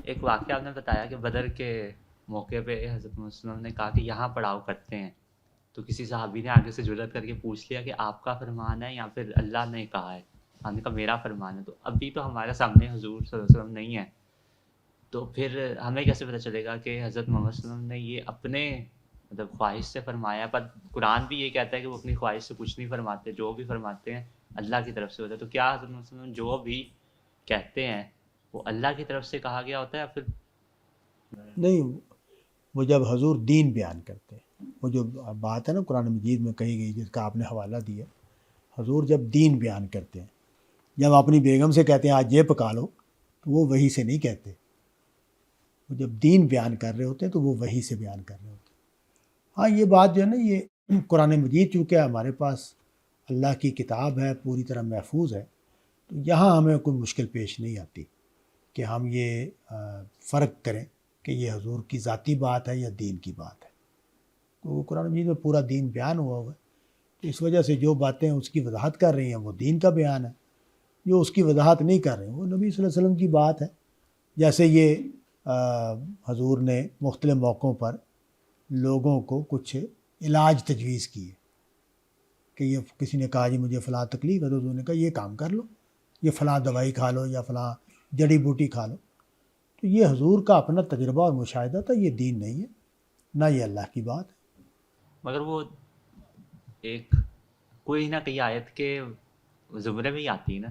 ایک واقعہ آپ نے بتایا کہ بدر کے موقع پہ حضرت محمد صلی اللہ علیہ وسلم نے کہا کہ یہاں پڑاؤ کرتے ہیں، تو کسی صحابی نے آگے سے جرأت کر کے پوچھ لیا کہ آپ کا فرمان ہے یا پھر اللہ نے کہا ہے؟ ہم نے کہا میرا فرمان ہے. تو ابھی تو ہمارے سامنے حضور صلی اللہ علیہ وسلم نہیں ہے، تو پھر ہمیں کیسے پتہ چلے گا کہ حضرت محمد صلی اللہ علیہ وسلم نے یہ اپنے مطلب خواہش سے فرمایا؟ پر قرآن بھی یہ کہتا ہے کہ وہ اپنی خواہش سے کچھ نہیں فرماتے، جو بھی فرماتے ہیں اللہ کی طرف سے ہوتا ہے. تو کیا حضرت محمد صلی اللہ علیہ وسلم جو بھی کہتے ہیں وہ اللہ کی طرف سے کہا گیا ہوتا ہے یا پھر؟ نہیں، وہ جب حضور دین بیان کرتے ہیں، وہ جو بات ہے نا قرآن مجید میں کہی گئی جس کا آپ نے حوالہ دیا، حضور جب دین بیان کرتے ہیں، جب اپنی بیگم سے کہتے ہیں آج یہ پکا لو، تو وہ وحی سے نہیں کہتے. وہ جب دین بیان کر رہے ہوتے ہیں تو وہ وحی سے بیان کر رہے ہوتے ہیں. ہاں یہ بات جو ہے نا، یہ قرآن مجید چونکہ ہمارے پاس اللہ کی کتاب ہے، پوری طرح محفوظ ہے، تو یہاں ہمیں کوئی مشکل پیش نہیں آتی کہ ہم یہ فرق کریں کہ یہ حضور کی ذاتی بات ہے یا دین کی بات ہے. تو قرآن مجید میں پورا دین بیان ہوا ہوا ہے، تو اس وجہ سے جو باتیں اس کی وضاحت کر رہی ہیں وہ دین کا بیان ہے، جو اس کی وضاحت نہیں کر رہے ہیں وہ نبی صلی اللہ علیہ وسلم کی بات ہے. جیسے یہ حضور نے مختلف موقعوں پر لوگوں کو کچھ علاج تجویز کیے کہ یہ کسی نے کہا جی مجھے فلاں تکلیف ہے، تو حضور نے کہا یہ کام کر لو، یہ فلاں دوائی کھا لو یا فلاں جڑی بوٹی کھا لو. تو یہ حضور کا اپنا تجربہ اور مشاہدہ تھا، یہ دین نہیں ہے، نہ یہ اللہ کی بات ہے. مگر وہ ایک کوئی نہ کئی آیت کے زمرے میں ہی آتی ہے نا.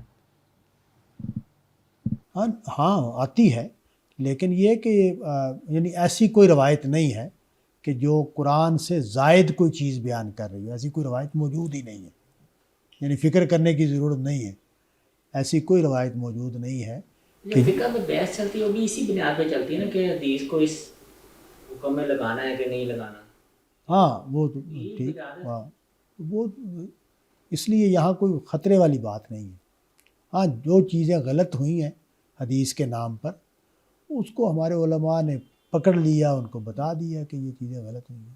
ہاں آتی ہے، لیکن یہ کہ یعنی ایسی کوئی روایت نہیں ہے کہ جو قرآن سے زائد کوئی چیز بیان کر رہی ہے، ایسی کوئی روایت موجود ہی نہیں ہے. یعنی فکر کرنے کی ضرورت نہیں ہے، ایسی کوئی روایت موجود نہیں ہے. جو فقہ میں بحث چلتی ہے وہ بھی اسی بنیاد پہ چلتی ہے نا کہ حدیث کو اس حکم میں لگانا ہے کہ نہیں لگانا. ہاں وہ تو ٹھیک، ہاں وہ اس لیے یہاں کوئی خطرے والی بات نہیں ہے. ہاں جو چیزیں غلط ہوئی ہیں حدیث کے نام پر، اس کو ہمارے علماء نے پکڑ لیا، ان کو بتا دیا کہ یہ چیزیں غلط ہوئی ہیں.